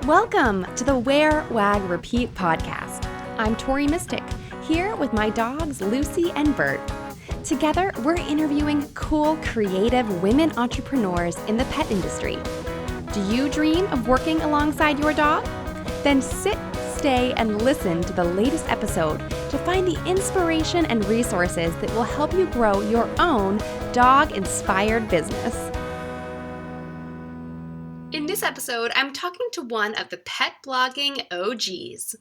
Welcome to the Wear, Wag, Repeat podcast. I'm Tori Mystic, here with my dogs Lucy and Bert. Together, we're interviewing cool, creative women entrepreneurs in the pet industry. Do you dream of working alongside your dog? Then sit, stay, and listen to the latest episode to find the inspiration and resources that will help you grow your own dog-inspired business. In this episode, I'm talking to one of the pet blogging OGs.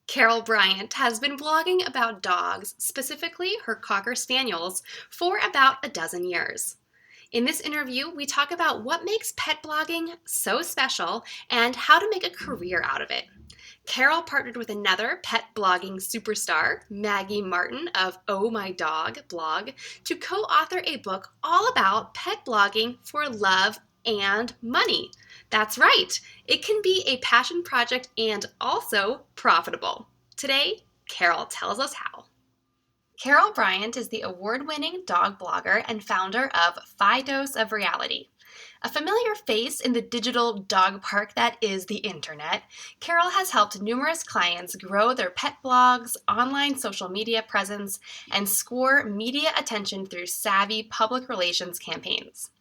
Carol Bryant has been blogging about dogs, specifically her Cocker Spaniels, for about a dozen years. In this interview, we talk about what makes pet blogging so special and how to make a career out of it. Carol partnered with another pet blogging superstar, Maggie Martin of Oh My Dog blog, to co-author a book all about pet blogging for love and money. That's right, it can be a passion project and also profitable. Today, Carol tells us how. Carol Bryant is the award-winning dog blogger and founder of Fidos of Reality. A familiar face in the digital dog park that is the internet, Carol has helped numerous clients grow their pet blogs, online social media presence, and score media attention through savvy public relations campaigns.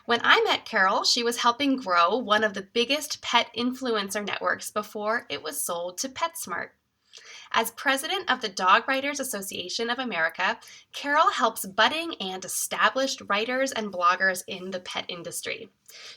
When I met Carol, she was helping grow one of the biggest pet influencer networks before it was sold to PetSmart. As president of the Dog Writers Association of America, Carol helps budding and established writers and bloggers in the pet industry.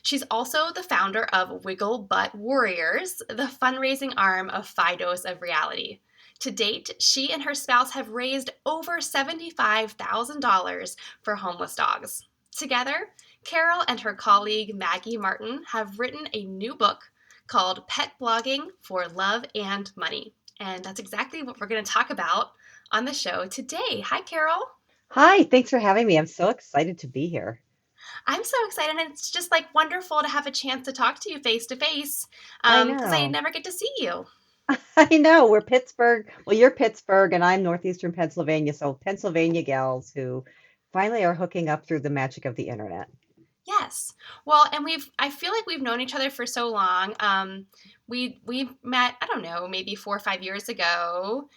She's also the founder of Wiggle Butt Warriors, the fundraising arm of Fidos of Reality. To date, she and her spouse have raised over $75,000 for homeless dogs. Together, Carol and her colleague Maggie Martin have written a new book called Pet Blogging for Love and Money. And that's exactly what we're going to talk about on the show today. Hi, Carol. Hi, thanks for having me. I'm so excited to be here. I'm so excited, and it's just like wonderful to have a chance to talk to you face to face I because I know. never get to see you. I know. We're Pittsburgh. Well, you're Pittsburgh, and I'm northeastern Pennsylvania. So, Pennsylvania gals who finally are hooking up through the magic of the internet. Yes. Well, and I feel like we've known each other for so long. We met, I don't know, maybe 4 or 5 years ago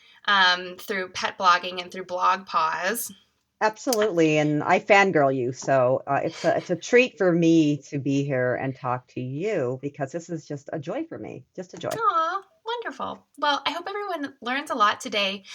through pet blogging and through Blog Pause. Absolutely. And I fangirl you. So, it's a treat for me to be here and talk to you because this is just a joy for me. Just a joy. Aw, wonderful. Well, I hope everyone learns a lot today.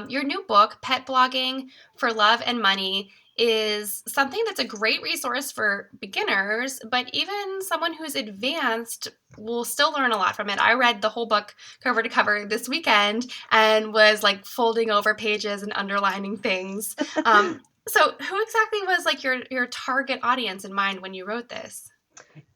Your new book, Pet Blogging for Love and Money, is something that's a great resource for beginners, but even someone who's advanced will still learn a lot from it. I read the whole book cover to cover this weekend and was like folding over pages and underlining things. So who exactly was like your target audience in mind when you wrote this?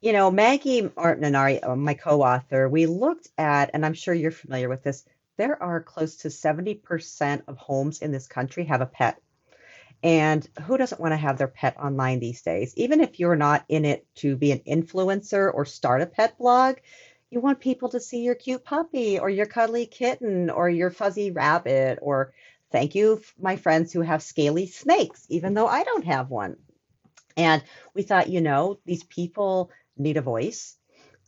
Maggie Martin and I, my co-author, we looked at, and I'm sure you're familiar with this, there are close to 70% of homes in this country have a pet. And who doesn't want to have their pet online these days? Even if you're not in it to be an influencer or start a pet blog, you want people to see your cute puppy or your cuddly kitten or your fuzzy rabbit or thank you, my friends who have scaly snakes, even though I don't have one. And we thought, these people need a voice,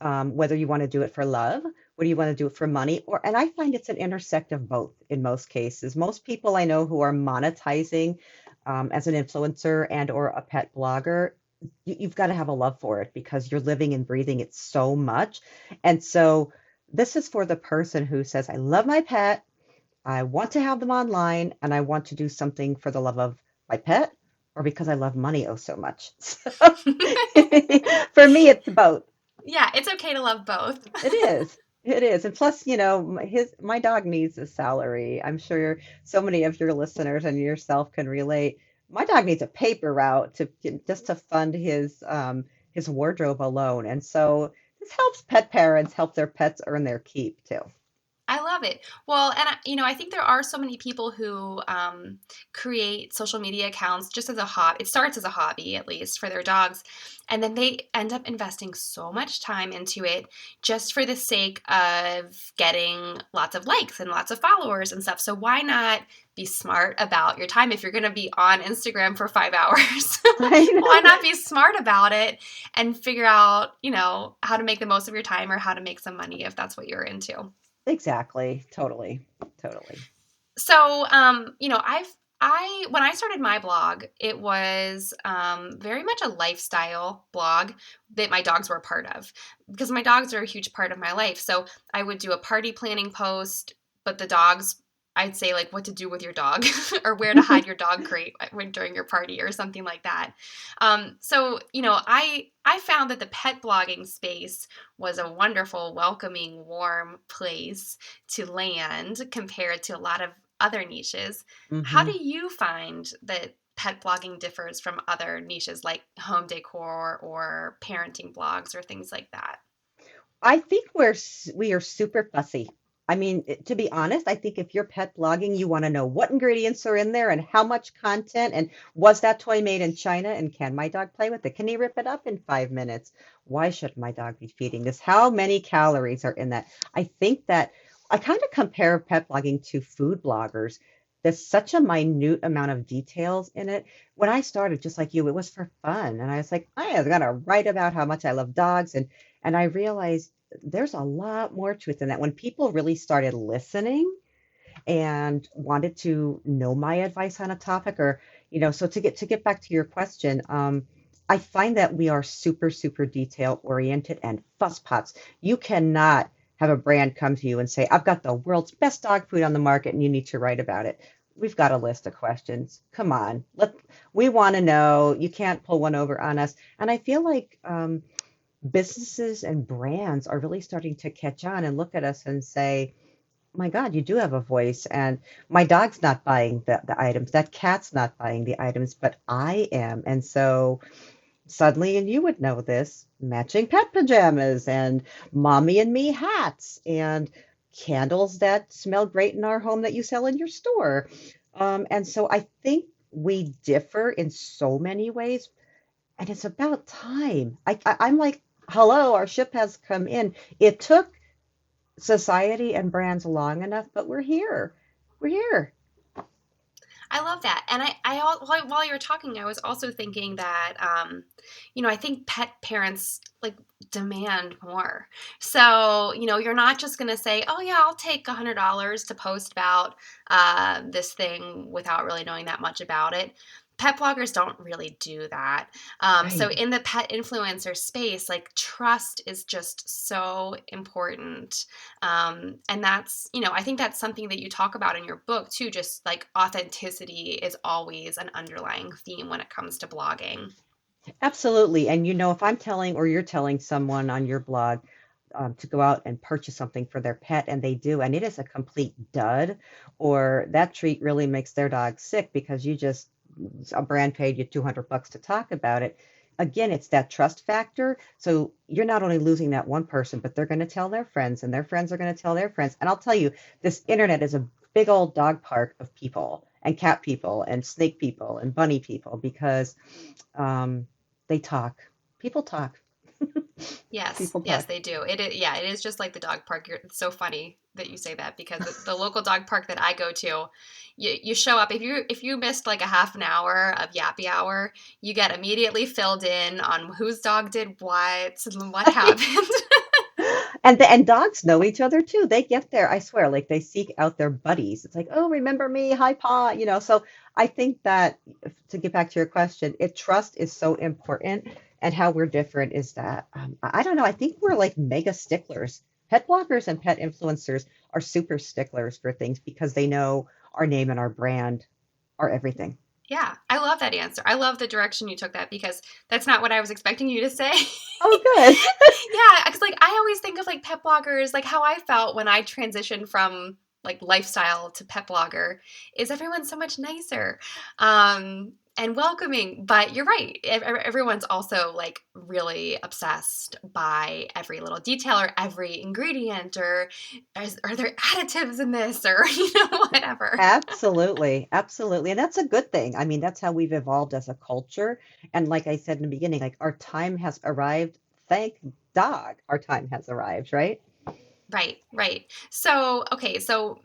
whether you want to do it for love, whether you want to do it for money, and I find it's an intersect of both in most cases. Most people I know who are monetizing as an influencer and or a pet blogger, you've got to have a love for it because you're living and breathing it so much. And so this is for the person who says, I love my pet, I want to have them online, and I want to do something for the love of my pet or because I love money oh so much. So for me, it's both. Yeah, it's okay to love both. It is. It is. And plus, my dog needs a salary. I'm sure so many of your listeners and yourself can relate. My dog needs a paper route to just to fund his wardrobe alone. And so this helps pet parents help their pets earn their keep too. I love it. Well, and I think there are so many people who create social media accounts just as a hobby. It starts as a hobby, at least for their dogs, and then they end up investing so much time into it just for the sake of getting lots of likes and lots of followers and stuff. So why not be smart about your time if you're going to be on Instagram for 5 hours? I Why know. not be smart about it and figure out, how to make the most of your time or how to make some money if that's what you're into. Exactly. Totally. Totally. So, when I started my blog, it was very much a lifestyle blog that my dogs were a part of because my dogs are a huge part of my life. So I would do a party planning post, but the dogs, I'd say like what to do with your dog or where to hide your dog crate during your party or something like that. I found that the pet blogging space was a wonderful, welcoming, warm place to land compared to a lot of other niches. How Hmm. do you find that pet blogging differs from other niches like home decor or parenting blogs or things like that? I think we are super fussy. I mean, to be honest, I think if you're pet blogging, you want to know what ingredients are in there and how much content and was that toy made in China and can my dog play with it? Can he rip it up in 5 minutes? Why should my dog be feeding this? How many calories are in that? I think that I kind of compare pet blogging to food bloggers. There's such a minute amount of details in it. When I started, just like you, it was for fun. And I was like, I am gonna write about how much I love dogs and I realized there's a lot more to it than that. When people really started listening and wanted to know my advice on a topic, or so to get back to your question, I find that we are super super detail oriented and fusspots. You cannot have a brand come to you and say, I've got the world's best dog food on the market and you need to write about it. We've got a list of questions. Come on, we want to know. You can't pull one over on us. And I feel like businesses and brands are really starting to catch on and look at us and say, my God, you do have a voice. And my dog's not buying the items. That cat's not buying the items, but I am. And so suddenly, and you would know this, matching pet pajamas and mommy and me hats and candles that smell great in our home that you sell in your store. And so I think we differ in so many ways, and it's about time. I'm like, hello, our ship has come in. It took society and brands long enough, but we're here. We're here. I love that. And while you were talking, I was also thinking that, I think pet parents like demand more. So, you're not just going to say, oh, yeah, I'll take $100 to post about this thing without really knowing that much about it. Pet bloggers don't really do that. So, Right. in the pet influencer space, like trust is just so important. And I think that's something that you talk about in your book too, just like authenticity is always an underlying theme when it comes to blogging. Absolutely. And if I'm telling or you're telling someone on your blog to go out and purchase something for their pet and they do, and it is a complete dud, or that treat really makes their dog sick because a brand paid you $200 to talk about it. Again, it's that trust factor. So you're not only losing that one person, but they're going to tell their friends, and their friends are going to tell their friends. And I'll tell you, this internet is a big old dog park of people and cat people and snake people and bunny people because um, they talk. People talk. Yes, People yes, talk. they do. Yeah, it is just like the dog park. It's so funny that you say that because the local dog park that I go to, you show up if you missed like a half an hour of yappy hour, you get immediately filled in on whose dog did what and what happened. And dogs know each other too. They get there, I swear, like they seek out their buddies. It's like, oh, remember me? Hi, Pa. So I think that to get back to your question, trust is so important. And how we're different is that I don't know. I think we're like mega sticklers. Pet bloggers and pet influencers are super sticklers for things because they know our name and our brand are everything. Yeah, I love that answer. I love the direction you took that because that's not what I was expecting you to say. Oh, good. Yeah, because like I always think of like pet bloggers, like how I felt when I transitioned from like lifestyle to pet blogger is everyone's so much nicer. and welcoming. But you're right. Everyone's also like really obsessed by every little detail or every ingredient or are there additives in this or whatever. Absolutely, absolutely. And that's a good thing. I mean, that's how we've evolved as a culture. And like I said in the beginning, like our time has arrived. Thank dog, our time has arrived, right? Right, right. So, okay, so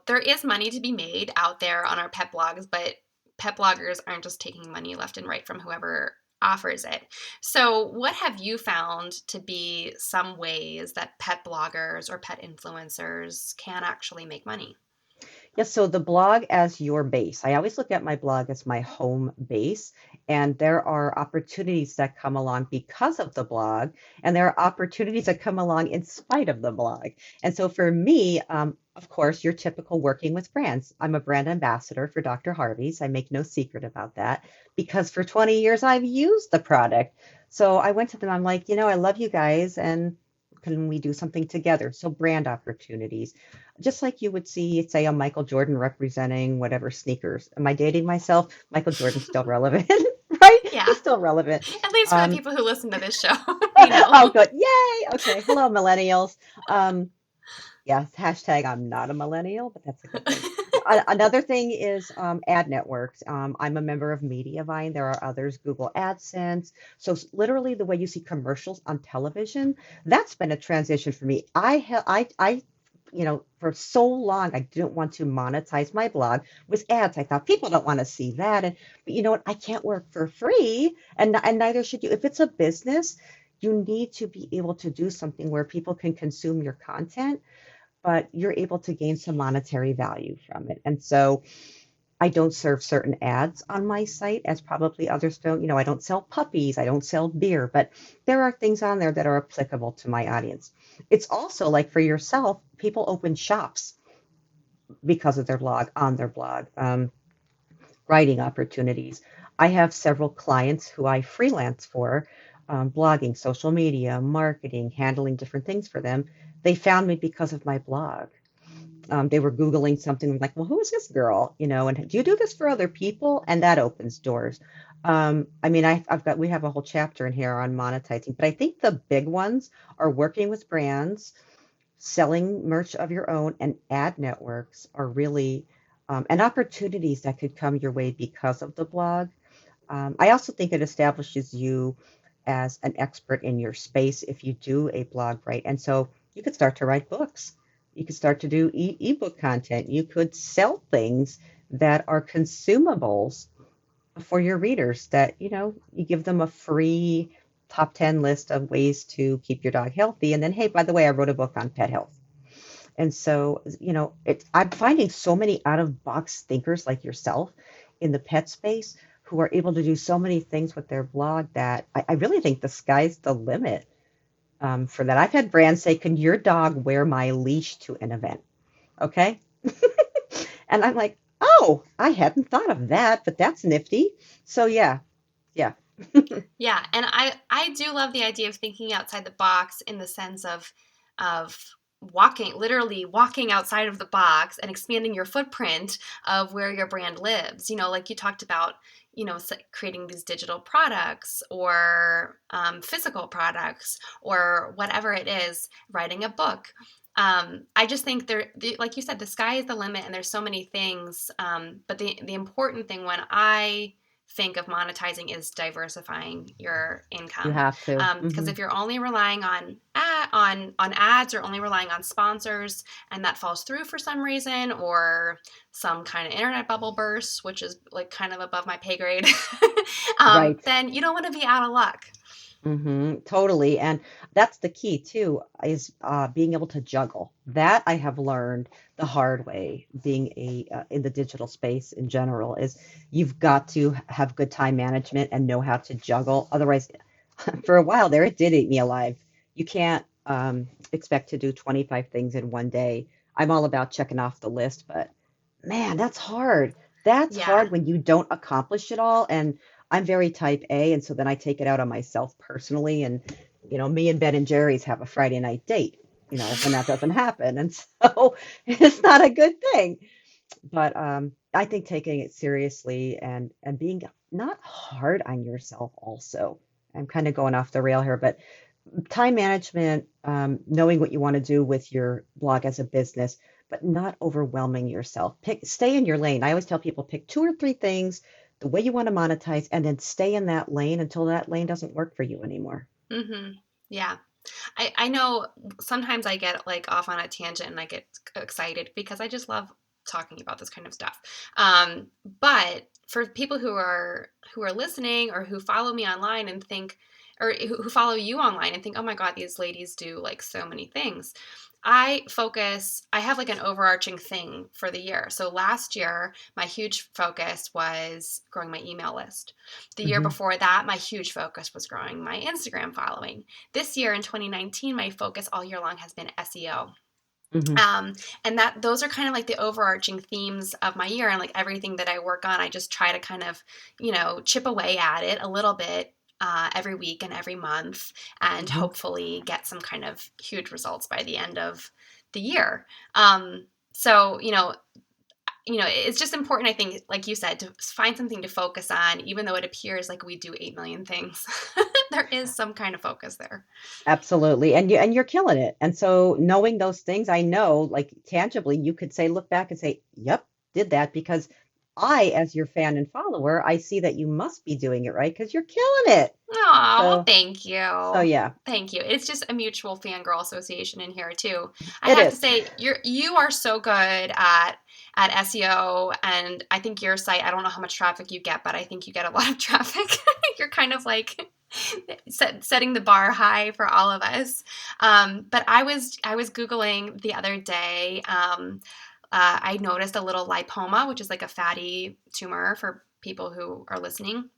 there is money to be made out there on our pet blogs, but pet bloggers aren't just taking money left and right from whoever offers it. So, what have you found to be some ways that pet bloggers or pet influencers can actually make money? Yes, so the blog as your base. I always look at my blog as my home base, and there are opportunities that come along because of the blog, and there are opportunities that come along in spite of the blog. And so for me, of course, your typical working with brands. I'm a brand ambassador for Dr. Harvey's. I make no secret about that because for 20 years I've used the product. So I went to them, I'm like, I love you guys, and can we do something together? So brand opportunities just like you would see, say, a Michael Jordan representing whatever sneakers. Am I dating myself? Michael Jordan's still relevant, right? Yeah, He's still relevant. at least for the Um, people who listen to this show, we know. oh, good. Yay. Okay. Hello, millennials. Um, yes, hashtag I'm not a millennial, but that's a good thing. Another thing is ad networks. I'm a member of Mediavine. There are others, Google AdSense. So literally the way you see commercials on television, that's been a transition for me. For so long, I didn't want to monetize my blog with ads. I thought people don't want to see that. But you know what? I can't work for free, and neither should you. If it's a business, you need to be able to do something where people can consume your content, but you're able to gain some monetary value from it. And so I don't serve certain ads on my site as probably others don't. I don't sell puppies, I don't sell beer, but there are things on there that are applicable to my audience. It's also like for yourself, people open shops because of their blog, on their blog, writing opportunities. I have several clients who I freelance for, blogging, social media, marketing, handling different things for them. They found me because of my blog. They were Googling something like, well, who is this girl? And do you do this for other people? And that opens doors. I mean, we have a whole chapter in here on monetizing, but I think the big ones are working with brands, selling merch of your own, and ad networks are really, and opportunities that could come your way because of the blog. I also think it establishes you as an expert in your space if you do a blog, right? And so you could start to write books. You could start to do ebook content. You could sell things that are consumables for your readers that, you give them a free top 10 list of ways to keep your dog healthy. And then, hey, by the way, I wrote a book on pet health. And so, I'm finding so many out of box thinkers like yourself in the pet space who are able to do so many things with their blog that I really think the sky's the limit for that. I've had brands say, can your dog wear my leash to an event? Okay. And I'm like, oh, I hadn't thought of that, but that's nifty. So yeah, yeah. Yeah, and I do love the idea of thinking outside the box in the sense of literally walking outside of the box and expanding your footprint of where your brand lives. Like you talked about, creating these digital products or physical products or whatever it is, writing a book. I just think like you said, the sky is the limit, and there's so many things. But the important thing when I think of monetizing is diversifying your You income. have to. Because if you're only relying on ads or only relying on sponsors, and that falls through for some reason, or some kind of internet bubble burst, which is like kind of above my pay grade, Right. then you don't want to be out of luck. Totally. And that's the key too, is being able to juggle. That I have learned the hard way, being in the digital space in general, is you've got to have good time management and know how to juggle. Otherwise, for a while there, it did eat me alive. You can't expect to do 25 things in one day. I'm all about checking off the list, but man, that's hard. That's Yeah. hard when you don't accomplish it all. And I'm very type A, and so then I take it out on myself personally. And me and Ben and Jerry's have a Friday night date. When that doesn't happen, and so it's not a good thing. But I think taking it seriously and being not hard on yourself also. I'm kind of going off the rail here, but time management, knowing what you want to do with your blog as a business, but not overwhelming yourself. Stay in your lane. I always tell people pick two or three things, the way you want to monetize, and then stay in that lane until that lane doesn't work for you anymore. Mm-hmm. Yeah. I know sometimes I get like off on a tangent and I get excited because I just love talking about this kind of stuff. But for people who are listening or who follow me online and think, or who follow you online and think, oh my God, these ladies do like so many things. I have like an overarching thing for the year. So last year, my huge focus was growing my email list. The year Hmm. before that, my huge focus was growing my Instagram following. This year in 2019, my focus all year long has been SEO. Hmm. Um, and that those are kind of like the overarching themes of my year, and like everything that I work on, I just try to kind of, chip away at it a little bit every week and every month, and Hmm. hopefully get some kind of huge results by the end of the year. So it's just important, I think, like you said, to find something to focus on, even though it appears like we do 8 million things. There is some kind of focus there. Absolutely. And you're killing it. And so knowing those things, I know like tangibly you could say look back and say, "Yep, did that because I as your fan and follower, I see that you must be doing it right because you're killing it." Oh, well, So thank so you. yeah, Thank you. It's just a mutual fangirl association in here too. I it have to is. say, you are so good at SEO, and I think your site. I don't know how much traffic you get, but I think you get a lot of traffic. You're kind of like setting the bar high for all of us. But I was googling the other day. I noticed a little lipoma, which is like a fatty tumor for people who are listening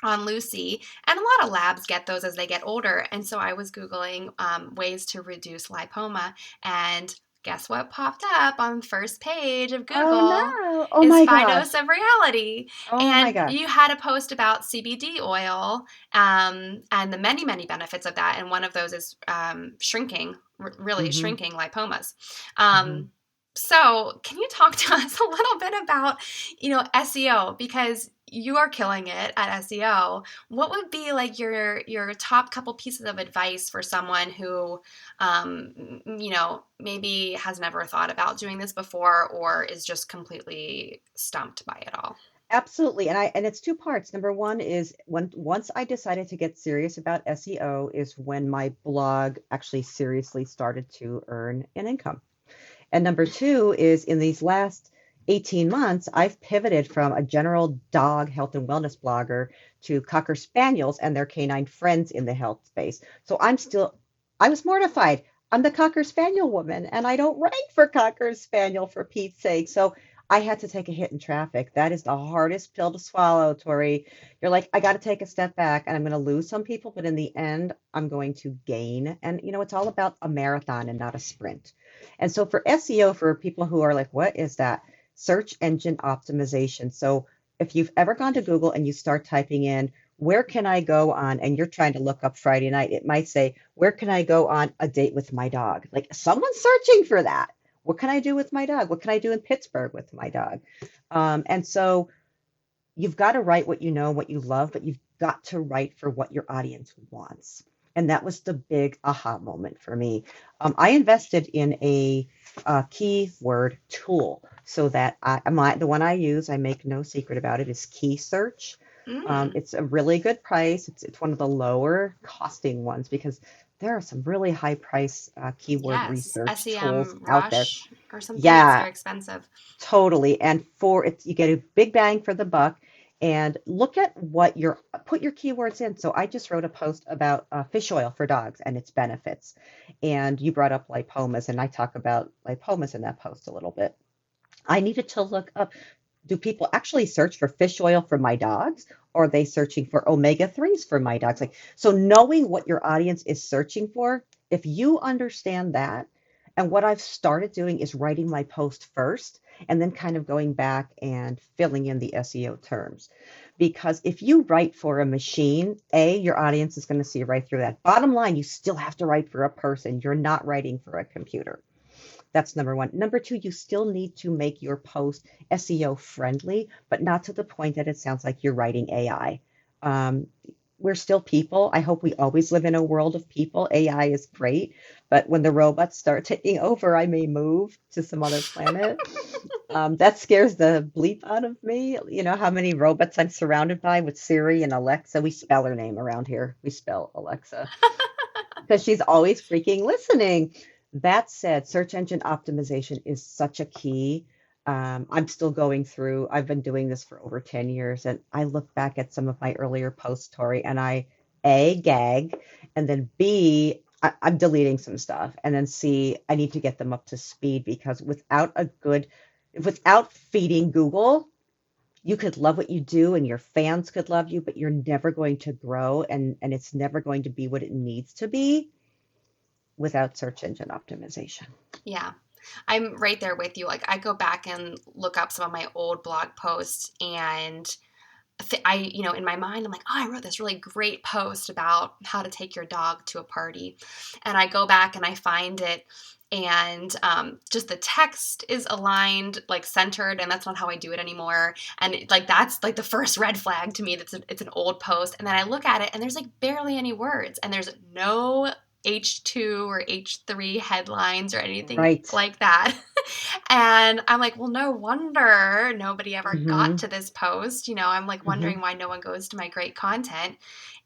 on Lucy, and a lot of labs get those as they get older. And so I was Googling ways to reduce lipoma, and guess what popped up on the first page of Oh Google no. Oh is my Fidos gosh. of Reality. Oh my And you gosh. had a post about CBD oil and the many, many benefits of that. And one of those is shrinking, really Hmm. shrinking lipomas. Hmm. Um, so, can you talk to us a little bit about, SEO, because you are killing it at SEO. What would be like your top couple pieces of advice for someone who, maybe has never thought about doing this before or is just completely stumped by it all? Absolutely. And it's two parts. Number one is once I decided to get serious about SEO is when my blog actually seriously started to earn an income. And number two is in these last 18 months, I've pivoted from a general dog health and wellness blogger to Cocker Spaniels and their canine friends in the health space. So I was mortified. I'm the Cocker Spaniel woman and I don't rank for Cocker Spaniel for Pete's sake. So I had to take a hit in traffic. That is the hardest pill to swallow, Tori. You're like, I got to take a step back and I'm going to lose some people, but in the end, I'm going to gain. And, it's all about a marathon and not a sprint. And so for SEO, for people who are like, what is that? Search engine optimization. So if you've ever gone to Google and you start typing in, where can I go on, and you're trying to look up Friday night, it might say, where can I go on a date with my dog? Like someone's searching for that. What can I do with my dog? What can I do in Pittsburgh with my dog? And so you've got to write what you know, what you love, but you've got to write for what your audience wants. And that was the big aha moment for me. I invested in a keyword tool so that the one I use, I make no secret about it, is Key Search. Mm, It's a really good price. It's one of the lower costing ones because there are some really high price keyword yes, research tools SEM out there. Rush or something. It's Yeah, very expensive. totally. And for it, you get a big bang for the buck. And look at what put your keywords in. So I just wrote a post about fish oil for dogs and its benefits. And you brought up lipomas, and I talk about lipomas in that post a little bit. I needed to look up, do people actually search for fish oil for my dogs? Or are they searching for omega-3s for my dogs? Like, so knowing what your audience is searching for, if you understand that, and what I've started doing is writing my post first and then kind of going back and filling in the SEO terms. Because if you write for a machine, A, your audience is going to see right through that. Bottom line, you still have to write for a person. You're not writing for a computer. That's number one. Number two, you still need to make your post SEO friendly, but not to the point that it sounds like you're writing AI. Um, we're still people. I hope we always live in a world of people. AI is great, but when the robots start taking over, I may move to some other planet. That scares the bleep out of me. You know how many robots I'm surrounded by with Siri and Alexa. We spell her name around here. We spell Alexa because she's always freaking listening. That said, search engine optimization is such a key. I'm still going through, I've been doing this for over 10 years, and I look back at some of my earlier posts, Tori, and I, A, gag, and then B, I'm deleting some stuff, and then C, I need to get them up to speed because without feeding Google, you could love what you do and your fans could love you, but you're never going to grow and it's never going to be what it needs to be without search engine optimization. Yeah. I'm right there with you. Like I go back and look up some of my old blog posts and in my mind, I'm like, oh, I wrote this really great post about how to take your dog to a party. And I go back and I find it, and just the text is aligned, like centered, and that's not how I do it anymore. And that's like the first red flag to me. It's an old post. And then I look at it, and there's like barely any words, and there's no H2 or H3 headlines or anything Right. like that. And I'm like, well, no wonder nobody ever got Mm-hmm. to this post. I'm like Mm-hmm. wondering why no one goes to my great content.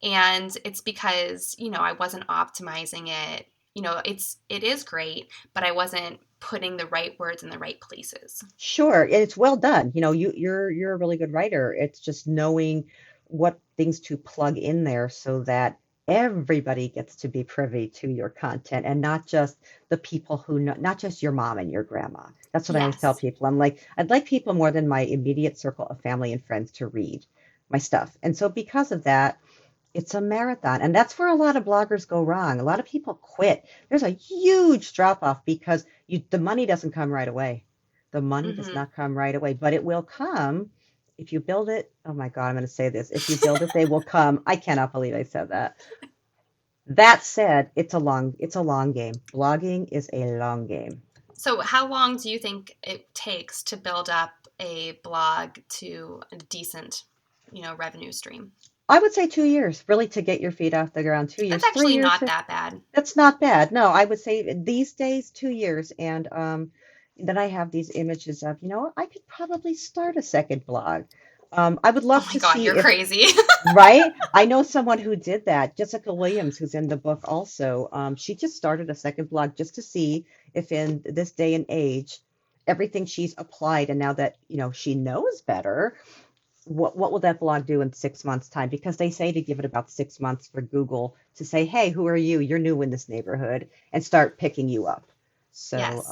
And it's because, I wasn't optimizing it. It is great, but I wasn't putting the right words in the right places. Sure, and it's well done. You know, you're a really good writer. It's just knowing what things to plug in there so that everybody gets to be privy to your content and not just the people who know, not just your mom and your grandma. That's what I always tell Yes. people. I'm like, I'd like people more than my immediate circle of family and friends to read my stuff. And so because of that, it's a marathon. And that's where a lot of bloggers go wrong. A lot of people quit. There's a huge drop off because the money doesn't come right away. The money does Hmm. not come right away, but it will come if you build it. Oh my God, I'm going to say this. If you build it, they will come. I cannot believe I said that. That said, it's a long game. Blogging is a long game. So, how long do you think it takes to build up a blog to a decent, revenue stream? I would say 2 years, really, to get your feet off the ground. two That's years, three actually years. not that bad. That's not bad. No, I would say these days, 2 years. And then I have these images of, I could probably start a second blog. I would Oh love my to God, see you're if, crazy. right? I know someone who did that, Jessica Williams, who's in the book also. She just started a second blog just to see if in this day and age, everything she's applied, and now that, she knows better, what will that blog do in 6 months' time? Because they say to give it about 6 months for Google to say, hey, who are you? You're new in this neighborhood, and start picking you up. So, Yes.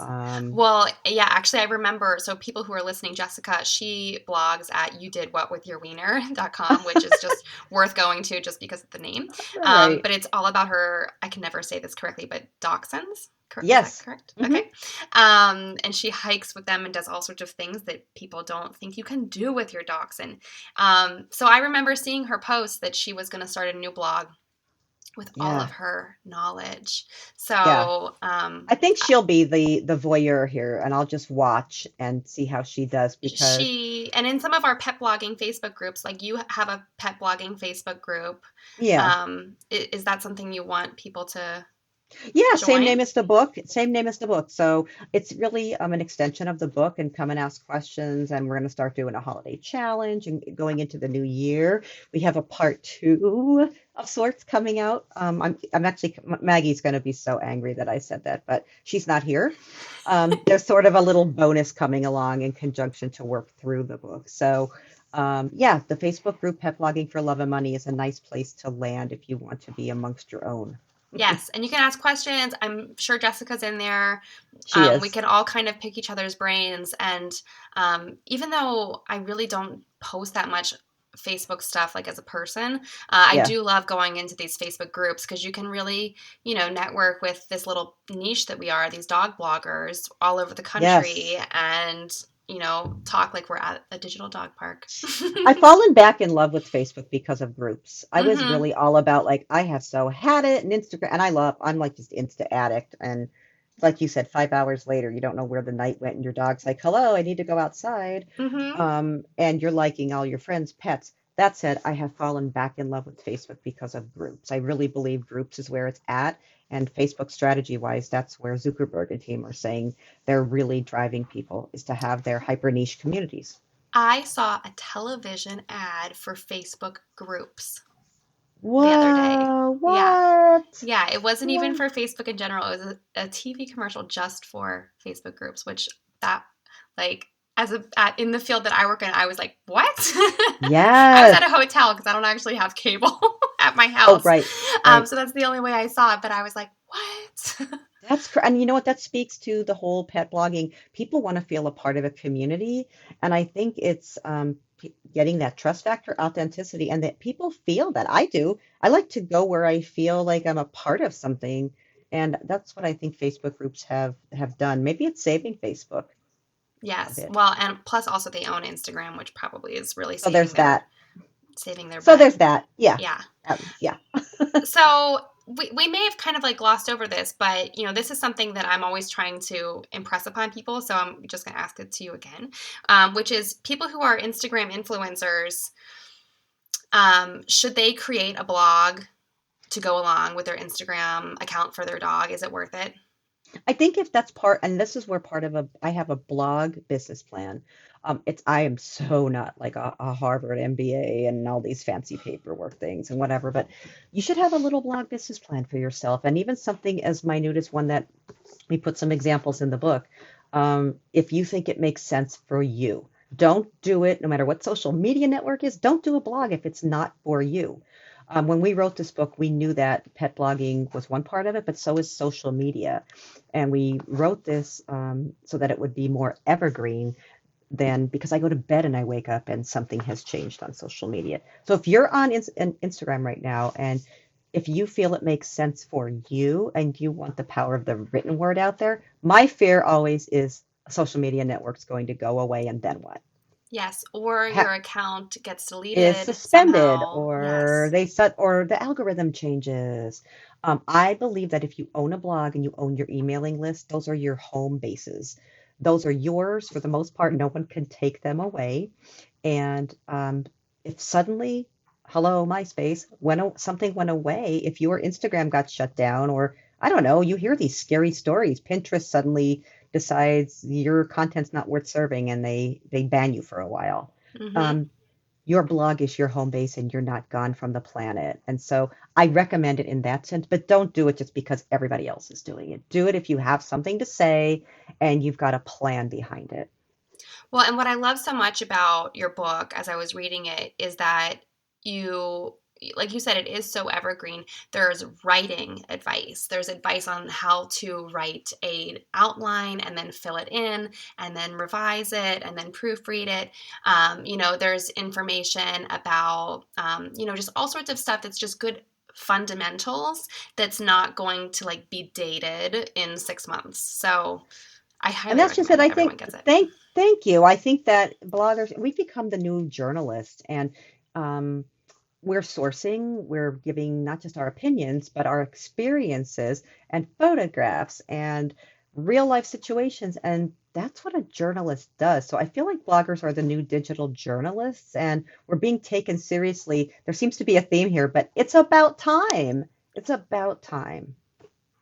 Well, yeah, actually, I remember. So, people who are listening, Jessica, she blogs at youdidwhatwithyourwiener.com, which is just worth going to just because of the name. right. But it's all about her, I can never say this correctly, but dachshunds. Is that Yes. correct? Hmm. Okay. And she hikes with them and does all sorts of things that people don't think you can do with your dachshund. So, I remember seeing her post that she was going to start a new blog with all Yeah. of her knowledge. Yeah. So, I think she'll be the voyeur here, and I'll just watch and see how she does because, and in some of our pet blogging Facebook groups, like you have a pet blogging Facebook group, yeah. is that something you want people to Yeah, same join? name as the book. Same name as the book. So it's really an extension of the book and come and ask questions. And we're going to start doing a holiday challenge and going into the new year. We have a part two of sorts coming out. I'm actually, Maggie's going to be so angry that I said that, but she's not here. There's sort of a little bonus coming along in conjunction to work through the book. So, yeah, the Facebook group Pet Blogging for Love and Money is a nice place to land if you want to be amongst your own. Yes, and you can ask questions. I'm sure Jessica's in there. She We is. can all kind of pick each other's brains. And even though I really don't post that much Facebook stuff like as a person, I Yeah. do love going into these Facebook groups because you can really, network with this little niche that we are, these dog bloggers all over the country, Yes. and, talk like we're at a digital dog park. I've fallen back in love with Facebook because of groups. I was Hmm. really all about like I have so had it and Instagram and I'm like just Insta addict and like you said, 5 hours later, you don't know where the night went, and your dog's like, "Hello, I need to go outside," Mm-hmm. and you're liking all your friends' pets. That said, I have fallen back in love with Facebook because of groups. I really believe groups is where it's at, and Facebook strategy-wise, that's where Zuckerberg and team are saying they're really driving people is to have their hyper niche communities. I saw a television ad for Facebook groups the other day. Whoa, Yeah. what? Yeah, it wasn't even What? for Facebook in general. It was a TV commercial just for Facebook groups, which that like as a in the field that I work in, I was like, "What?" I was at a Yes. hotel because I don't actually have cable at my Oh, house. right, right. So that's the only way I saw it, but I was like, "What?" And you know what? That speaks to the whole pet blogging. People want to feel a part of a community, and I think it's getting that trust factor, authenticity, and that people feel that. I do. I like to go where I feel like I'm a part of something, and that's what I think Facebook groups have done. Maybe it's saving Facebook a Yes. bit. Well, and plus also they own Instagram, which probably is really So there's that. saving their So butt. there's that. Yeah. Yeah. Yeah. So we may have kind of like glossed over this, but this is something that I'm always trying to impress upon people. So I'm just going to ask it to you again, which is people who are Instagram influencers, should they create a blog to go along with their Instagram account for their dog? Is it worth it? I think if that's part, and this is where part of I have a blog business plan. I am so not like a Harvard MBA and all these fancy paperwork things and whatever, but you should have a little blog business plan for yourself, and even something as minute as one that we put some examples in the book. If you think it makes sense for you, don't do it, no matter what social media network is, don't do a blog if it's not for you. When we wrote this book, we knew that pet blogging was one part of it, but so is social media. And we wrote this so that it would be more evergreen than because I go to bed and I wake up and something has changed on social media. So if you're on Instagram right now and if you feel it makes sense for you and you want the power of the written word out there, my fear always is a social media network's going to go away and then what? Yes. Or Ha your account gets is deleted suspended somehow. or Yes. they set or the algorithm changes. I believe that if you own a blog and you own your emailing list, those are your home bases. Those are yours for the most part. No one can take them away. And if suddenly, hello, MySpace, something went away, if your Instagram got shut down, or I don't know, you hear these scary stories. Pinterest suddenly decides your content's not worth serving and they ban you for a while. Mm-hmm. Um, your blog is your home base and you're not gone from the planet. And so I recommend it in that sense, but don't do it just because everybody else is doing it. Do it if you have something to say and you've got a plan behind it. Well, and what I love so much about your book as I was reading it is that you, like you said, it is so evergreen. There's writing advice. There's advice on how to write a outline and then fill it in and then revise it and then proofread it. There's information about, just all sorts of stuff that's just good fundamentals that's not going to like be dated in 6 months. So I And highly that's just it. recommend I everyone think, gets it. thank you. I think that bloggers, we've become the new journalists and um, we're sourcing, we're giving not just our opinions, but our experiences and photographs and real life situations. And that's what a journalist does. So I feel like bloggers are the new digital journalists and we're being taken seriously. There seems to be a theme here, but it's about time. It's about time.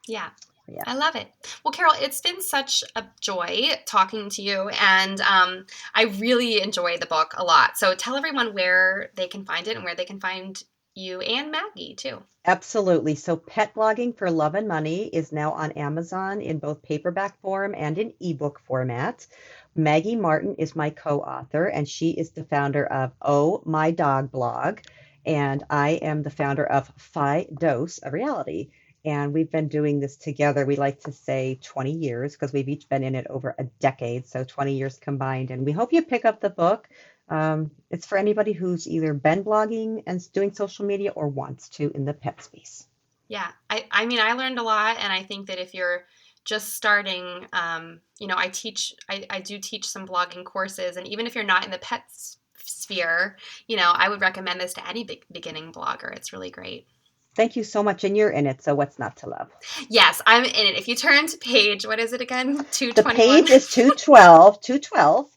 Yeah, Yeah. I love it. Well, Carol, it's been such a joy talking to you, and I really enjoy the book a lot. So tell everyone where they can find it and where they can find you and Maggie too. Absolutely. So, Pet Blogging for Love and Money is now on Amazon in both paperback form and in ebook format. Maggie Martin is my co-author, and she is the founder of Oh My Dog blog, and I am the founder of Fi Dose, a reality. And we've been doing this together. We like to say 20 years because we've each been in it over a decade, so 20 years combined. And we hope you pick up the book. It's for anybody who's either been blogging and doing social media or wants to in the pet space. Yeah, I mean, I learned a lot, and I think that if you're just starting, I do teach some blogging courses, and even if you're not in the sphere, I would recommend this to any beginning blogger. It's really great. Thank you so much. And you're in it, so what's not to love? Yes, I'm in it. If you turn to page, what is it again? The 221. page is 212, 212.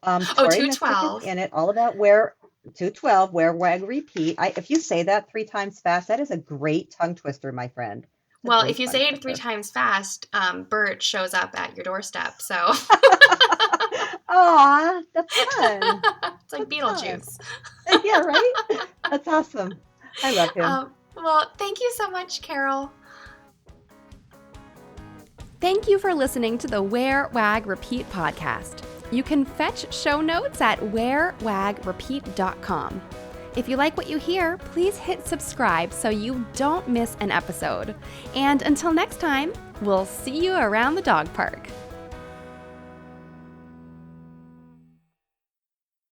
Oh, Tori Mistick is 212. in it, all about where 212, where wag repeat. If you say that 3 times fast, that is a great tongue twister, my friend. It's a Well, if great you tongue say it three twister. times fast, Bert shows up at your doorstep. So Aw, that's fun. it's like That's fun. Beetlejuice. Yeah, right? That's awesome. I love him. Well, thank you so much, Carol. Thank you for listening to the Wear, Wag, Repeat podcast. You can fetch show notes at wearwagrepeat.com. If you like what you hear, please hit subscribe so you don't miss an episode. And until next time, we'll see you around the dog park.